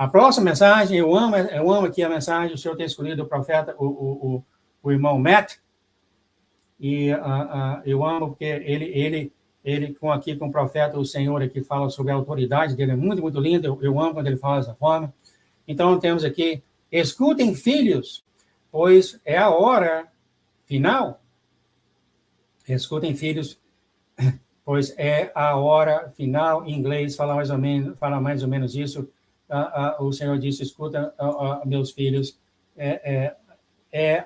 A próxima mensagem, eu amo aqui a mensagem, o Senhor tem escolhido o profeta, o irmão Matt, e eu amo porque ele com o profeta, o Senhor aqui fala sobre a autoridade dele, é muito, muito lindo, eu amo quando ele fala dessa forma. Então, temos aqui, escutem, filhos, pois é a hora final. Escutem, filhos, pois é a hora final. Em inglês fala mais ou menos isso. O Senhor disse, escuta, meus filhos, é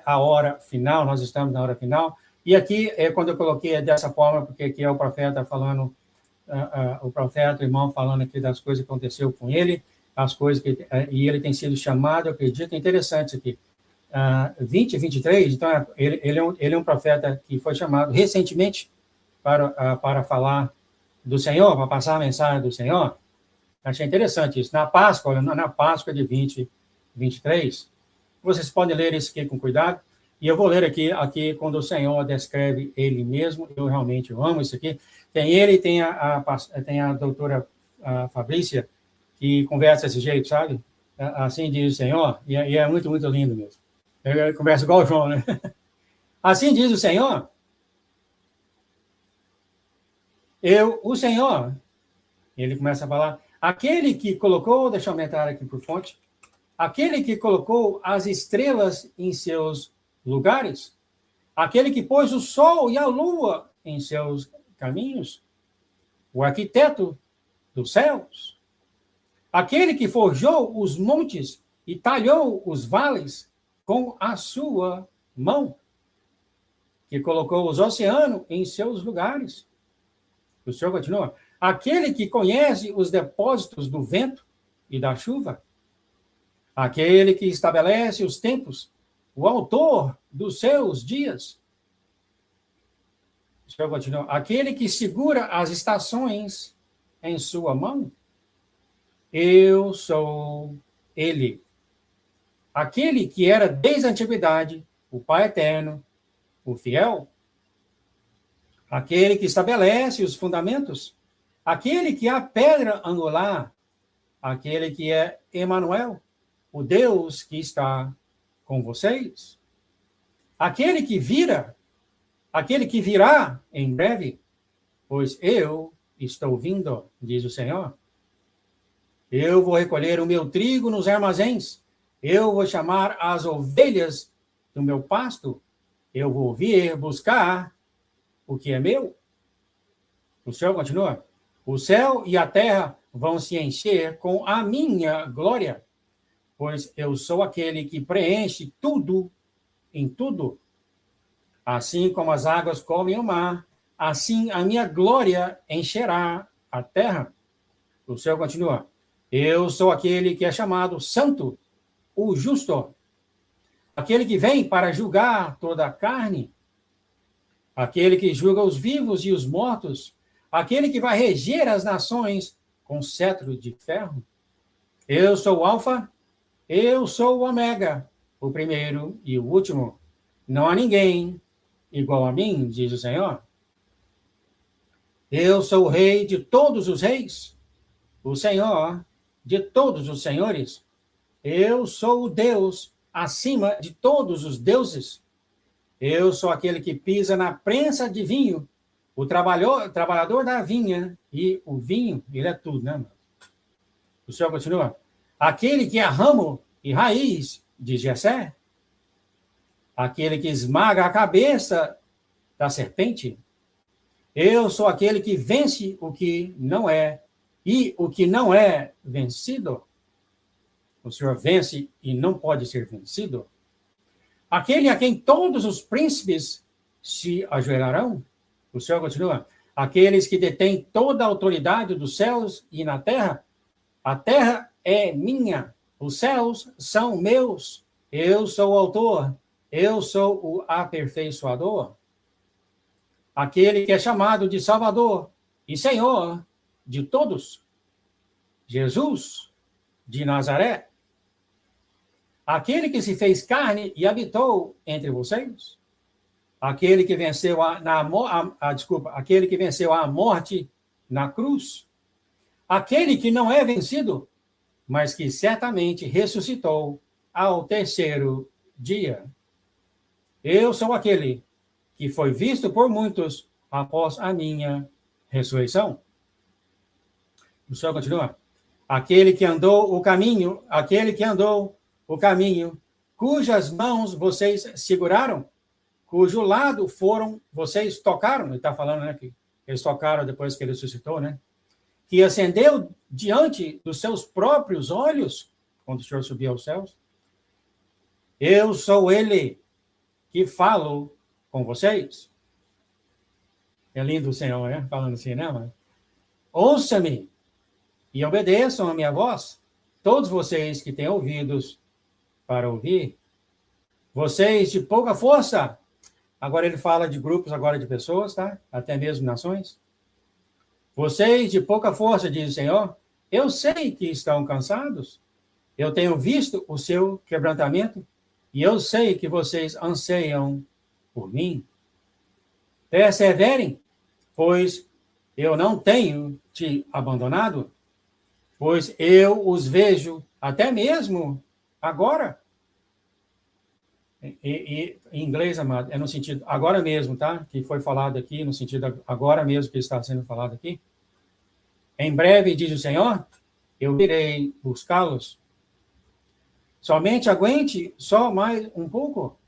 a hora final, nós estamos na hora final. E aqui, quando eu coloquei dessa forma, porque aqui é o profeta falando, o profeta, o irmão, falando aqui das coisas que aconteceu com ele, as coisas que... e ele tem sido chamado, eu acredito, é interessante isso aqui. 20 23, então, ele é um profeta que foi chamado recentemente para falar do Senhor, para passar a mensagem do Senhor. Achei interessante isso. Na Páscoa de 23, vocês podem ler isso aqui com cuidado, e eu vou ler aqui quando o Senhor descreve ele mesmo, eu realmente amo isso aqui. Tem ele e tem a doutora Fabrícia, que conversa desse jeito, sabe? Assim diz o Senhor, e é muito, muito lindo mesmo. Ele conversa igual o João, né? Assim diz o Senhor, o Senhor, ele começa a falar, aquele que colocou, deixa eu aumentar aqui por fonte, aquele que colocou as estrelas em seus lugares, aquele que pôs o sol e a lua em seus caminhos, o arquiteto dos céus, aquele que forjou os montes e talhou os vales com a sua mão, que colocou os oceanos em seus lugares. O Senhor continua. Aquele que conhece os depósitos do vento e da chuva, aquele que estabelece os tempos, o autor dos seus dias. O Senhor continua. Aquele que segura as estações em sua mão. Eu sou ele. Aquele que era desde a antiguidade, o Pai eterno, o fiel. Aquele que estabelece os fundamentos. Aquele que é a pedra angular. Aquele que é Emanuel, o Deus que está com vocês. Aquele que virá em breve, pois eu estou vindo, diz o Senhor. Eu vou recolher o meu trigo nos armazéns. Eu vou chamar as ovelhas do meu pasto. Eu vou vir buscar o que é meu. O Senhor continua. O céu e a terra vão se encher com a minha glória, pois eu sou aquele que preenche tudo em tudo. Assim como as águas cobrem o mar, assim a minha glória encherá a terra. O Senhor continua. Eu sou aquele que é chamado Santo, o justo, aquele que vem para julgar toda a carne, aquele que julga os vivos e os mortos, aquele que vai reger as nações com cetro de ferro. Eu sou o Alfa, eu sou o Ômega, o primeiro e o último. Não há ninguém igual a mim, diz o Senhor. Eu sou o rei de todos os reis, o Senhor de todos os senhores. Eu sou o Deus acima de todos os deuses. Eu sou aquele que pisa na prensa de vinho, o trabalhador da vinha, e o vinho, ele é tudo, né, mano? O Senhor continua. Aquele que é ramo e raiz de Jessé, aquele que esmaga a cabeça da serpente. Eu sou aquele que vence o que não é, e o que não é vencido. O Senhor vence e não pode ser vencido. Aquele a quem todos os príncipes se ajoelharão. O Senhor continua. Aqueles que detêm toda a autoridade dos céus e na terra. A terra é minha. Os céus são meus. Eu sou o autor. Eu sou o aperfeiçoador. Aquele que é chamado de Salvador e Senhor de todos. Jesus de Nazaré. Aquele que se fez carne e habitou entre vocês. Aquele que venceu aquele que venceu a morte na cruz. Aquele que não é vencido. mas que certamente ressuscitou ao terceiro dia. Eu sou aquele que foi visto por muitos após a minha ressurreição. O Senhor continua. Aquele que andou o caminho, cujas mãos vocês seguraram, cujo lado foram vocês tocaram, ele está falando, né, que eles tocaram depois que ele ressuscitou, né? Que ascendeu diante dos seus próprios olhos, quando o Senhor subiu aos céus. Eu sou ele que falo com vocês. É lindo o Senhor, né? Falando assim, né, mano? Ouça-me e obedeçam a minha voz, todos vocês que têm ouvidos para ouvir. Vocês de pouca força. Agora ele fala de grupos, agora de pessoas, tá? Até mesmo nações. Vocês de pouca força, diz o Senhor, eu sei que estão cansados. Eu tenho visto o seu quebrantamento e eu sei que vocês anseiam por mim. Perseverem, pois eu não tenho te abandonado, pois eu os vejo até mesmo agora. Em inglês, amado, é no sentido agora mesmo, tá? Que foi falado aqui, no sentido agora mesmo que está sendo falado aqui. Em breve, diz o Senhor, eu irei buscá-los. Somente aguente só mais um pouco.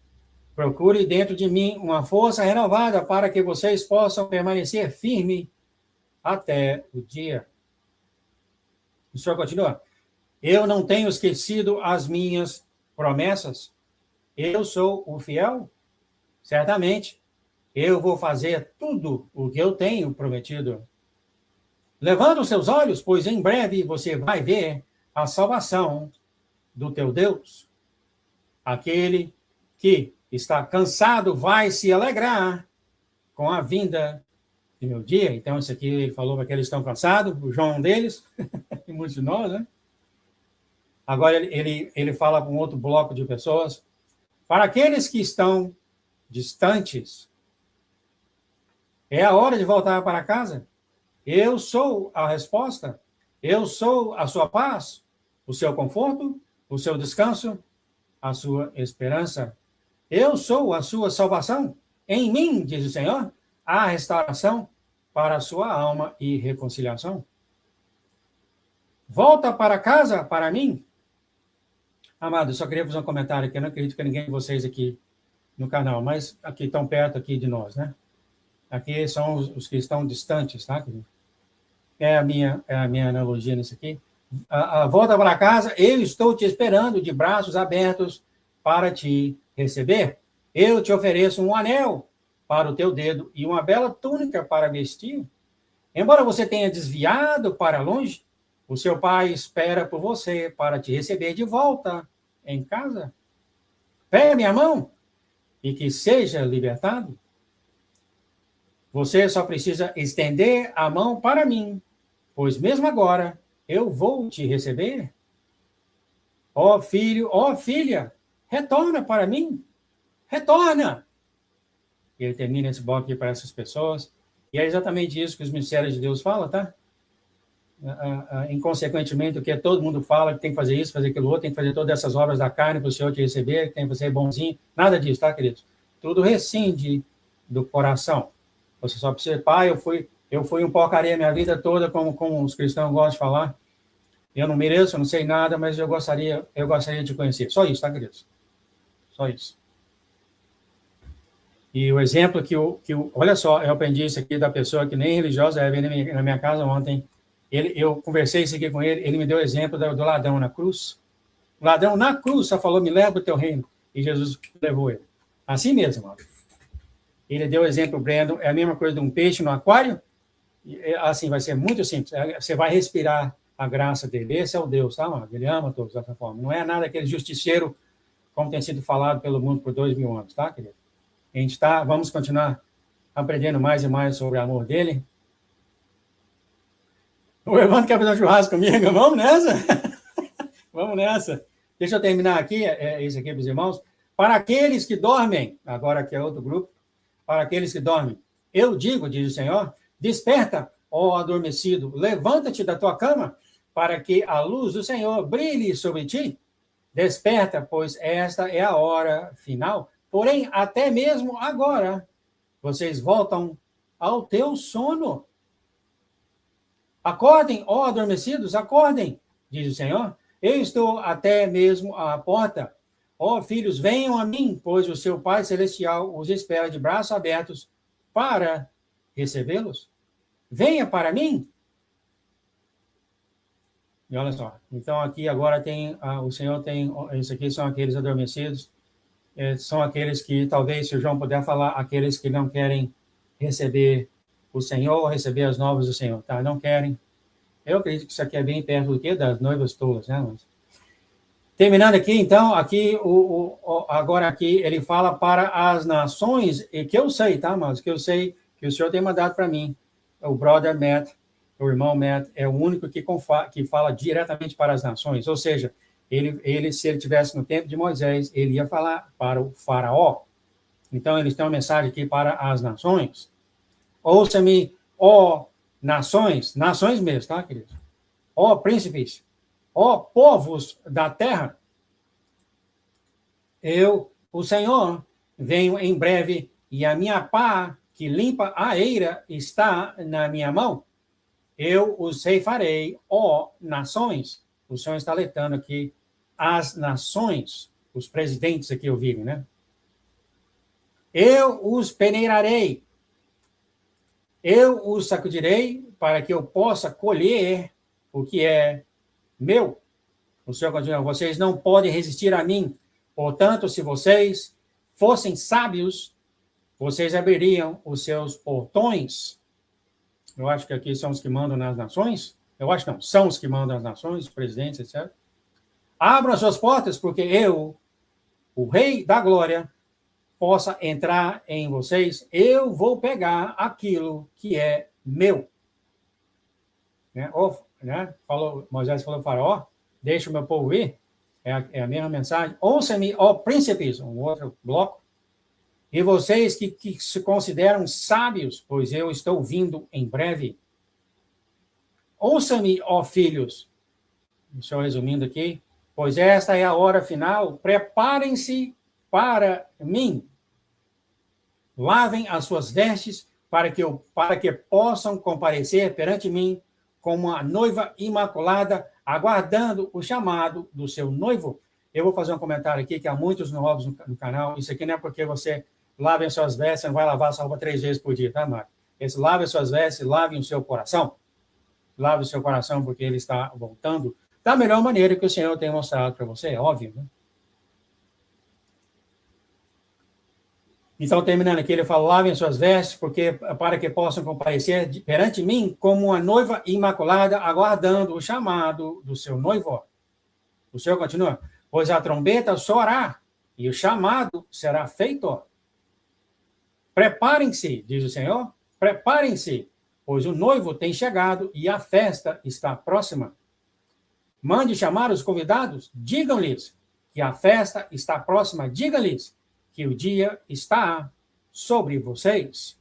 Procure dentro de mim uma força renovada para que vocês possam permanecer firme até o dia. O Senhor continua. Eu não tenho esquecido as minhas promessas. Eu sou o fiel. Certamente, eu vou fazer tudo o que eu tenho prometido. Levanta os seus olhos, pois em breve você vai ver a salvação do teu Deus. Aquele que está cansado vai se alegrar com a vinda do meu dia. Então, isso aqui ele falou que eles estão cansados, o João deles, e muitos de nós, né? Agora ele fala com outro bloco de pessoas. Para aqueles que estão distantes, é a hora de voltar para casa. Eu sou a resposta. Eu sou a sua paz, o seu conforto, o seu descanso, a sua esperança. Eu sou a sua salvação. Em mim, diz o Senhor, há restauração para a sua alma e reconciliação. Volta para casa para mim. Amado, eu só queria fazer um comentário aqui. Eu não acredito que ninguém de vocês aqui no canal, mas aqui tão perto aqui de nós, né? Aqui são os que estão distantes, tá, querido? É a minha analogia nisso aqui. Volta para casa, eu estou te esperando de braços abertos para te receber. Eu te ofereço um anel para o teu dedo e uma bela túnica para vestir. Embora você tenha desviado para longe, o seu pai espera por você para te receber de volta em casa. Pegue minha mão e que seja libertado. Você só precisa estender a mão para mim, pois mesmo agora eu vou te receber. Ó filho, ó filha, retorna para mim. Retorna! Ele termina esse bloco aqui para essas pessoas. E é exatamente isso que os ministérios de Deus falam, tá? Inconsequentemente, o que todo mundo fala, que tem que fazer isso, fazer aquilo outro, tem que fazer todas essas obras da carne para o Senhor te receber, que tem que fazer bonzinho. Nada disso, tá, queridos? Tudo rescinde do coração. Você só precisa, pai, eu fui um porcaria minha vida toda, como os cristãos gostam de falar. Eu não mereço, eu não sei nada, mas eu gostaria de te conhecer. Só isso, tá, queridos? Só isso. E o exemplo olha só, eu aprendi isso aqui da pessoa que nem religiosa, veio na minha casa ontem. Eu conversei isso aqui com ele, ele me deu o exemplo do ladrão na cruz. O ladrão na cruz só falou, me leva para o teu reino. E Jesus levou ele. Assim mesmo, mano. Ele deu o exemplo, Brandon, é a mesma coisa de um peixe no aquário. Assim, vai ser muito simples. Você vai respirar a graça dele. Esse é o Deus, tá, mano? Ele ama todos dessa forma. Não é nada aquele justiceiro, como tem sido falado pelo mundo por 2000 anos, tá, querido? Vamos continuar aprendendo mais e mais sobre o amor dele. O Evandro quer fazer um churrasco comigo? Vamos nessa? Vamos nessa. Deixa eu terminar aqui, isso aqui para os irmãos. Para aqueles que dormem, agora aqui é outro grupo, para aqueles que dormem, eu digo, diz o Senhor, desperta, ó adormecido, levanta-te da tua cama, para que a luz do Senhor brilhe sobre ti. Desperta, pois esta é a hora final. Porém, até mesmo agora, vocês voltam ao teu sono. Acordem, ó adormecidos, acordem, diz o Senhor. Eu estou até mesmo à porta. Ó filhos, venham a mim, pois o seu Pai Celestial os espera de braços abertos para recebê-los. Venha para mim. E olha só, então aqui agora tem, o Senhor tem, isso aqui são aqueles adormecidos, são aqueles que, talvez, se o João puder falar, aqueles que não querem receber o Senhor, receber as novas do Senhor, tá? Não querem. Eu acredito que isso aqui é bem perto do quê? Das noivas tolas, né? Mas... Terminando aqui, então, aqui, agora aqui, ele fala para as nações, e que eu sei, tá, mas que eu sei que o Senhor tem mandado para mim, o brother Matt, o irmão Matt, é o único que fala diretamente para as nações, ou seja, ele, se ele tivesse no tempo de Moisés, ele ia falar para o faraó. Então, eles têm uma mensagem aqui para as nações. Ouça-me, ó nações mesmo, tá, queridos? Ó príncipes, ó povos da terra, eu, o Senhor, venho em breve, e a minha pá, que limpa a eira, está na minha mão. Eu os ceifarei, ó nações. O Senhor está alertando aqui as nações, os presidentes aqui ouvirem, né? Eu os peneirarei, eu os sacudirei para que eu possa colher o que é meu. O Senhor continua, vocês não podem resistir a mim. Portanto, se vocês fossem sábios, vocês abririam os seus portões. Eu acho que aqui são os que mandam nas nações. Eu acho que não, são os que mandam nas nações, os presidentes, etc. Abram as suas portas, porque eu, o Rei da Glória, possa entrar em vocês. Eu vou pegar aquilo que é meu. Né? Moisés falou para o faraó, deixa o meu povo ir. É a mesma mensagem. Ouça-me, ó príncipes, um outro bloco. E vocês que se consideram sábios, pois eu estou vindo em breve. Ouça-me, ó filhos. Só resumindo aqui. Pois esta é a hora final. Preparem-se para mim. Lavem as suas vestes para que possam comparecer perante mim como a noiva imaculada, aguardando o chamado do seu noivo. Eu vou fazer um comentário aqui, que há muitos novos no canal. Isso aqui não é porque você lave as suas vestes, você não vai lavar a sua roupa 3 vezes por dia, tá, Mário? Lave as suas vestes, lave o seu coração. Lave o seu coração, porque ele está voltando da melhor maneira que o Senhor tem mostrado para você, é óbvio, né? Então, terminando aqui, ele fala, lavem suas vestes, para que possam comparecer perante mim como uma noiva imaculada, aguardando o chamado do seu noivo. O Senhor continua, pois a trombeta soará, e o chamado será feito. Preparem-se, diz o Senhor, preparem-se, pois o noivo tem chegado e a festa está próxima. Mande chamar os convidados, digam-lhes que a festa está próxima, digam-lhes que o dia está sobre vocês.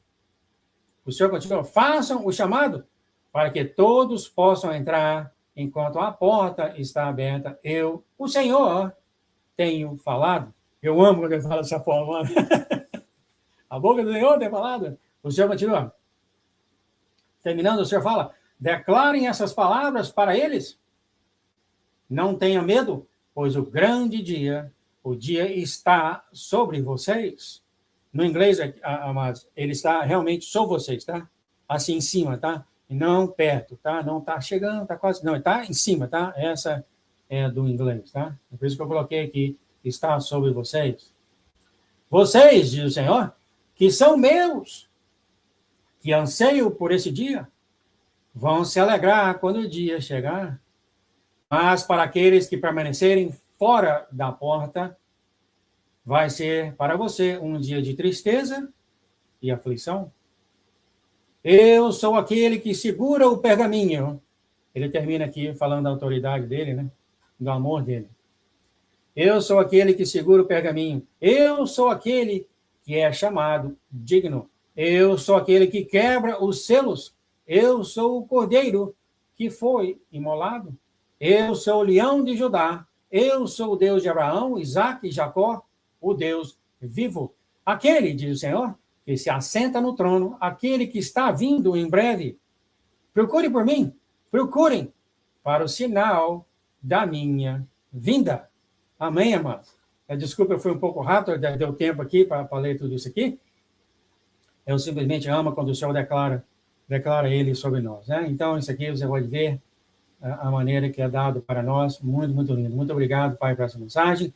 O Senhor continua, façam o chamado para que todos possam entrar enquanto a porta está aberta. Eu, o Senhor, tenho falado. Eu amo quando ele fala dessa forma. A boca do Senhor tem falado. O Senhor continua. Terminando, o Senhor fala, declarem essas palavras para eles. Não tenham medo, pois o grande dia, o dia está sobre vocês. No inglês, amados, ele está realmente sobre vocês, tá? Assim em cima, tá? E não perto, tá? Não está chegando, está quase... Não, está em cima, tá? Essa é do inglês, tá? É por isso que eu coloquei aqui, está sobre vocês. Vocês, diz o Senhor, que são meus, que anseiam por esse dia, vão se alegrar quando o dia chegar. Mas para aqueles que permanecerem fora da porta, vai ser para você um dia de tristeza e aflição. Eu sou aquele que segura o pergaminho. Ele termina aqui falando da autoridade dele, né? Do amor dele. Eu sou aquele que segura o pergaminho. Eu sou aquele que é chamado digno. Eu sou aquele que quebra os selos. Eu sou o cordeiro que foi imolado. Eu sou o leão de Judá, eu sou o Deus de Abraão, Isaque e Jacó, o Deus vivo. Aquele, diz o Senhor, que se assenta no trono, aquele que está vindo em breve. Procure por mim, procurem para o sinal da minha vinda. Amém, amados? Desculpa, eu fui um pouco rápido, deu tempo aqui para ler tudo isso aqui. Eu simplesmente amo quando o Senhor declara Ele sobre nós, né? Então, isso aqui você pode ver a maneira que é dado para nós, muito, muito lindo. Muito obrigado, Pai, por essa mensagem.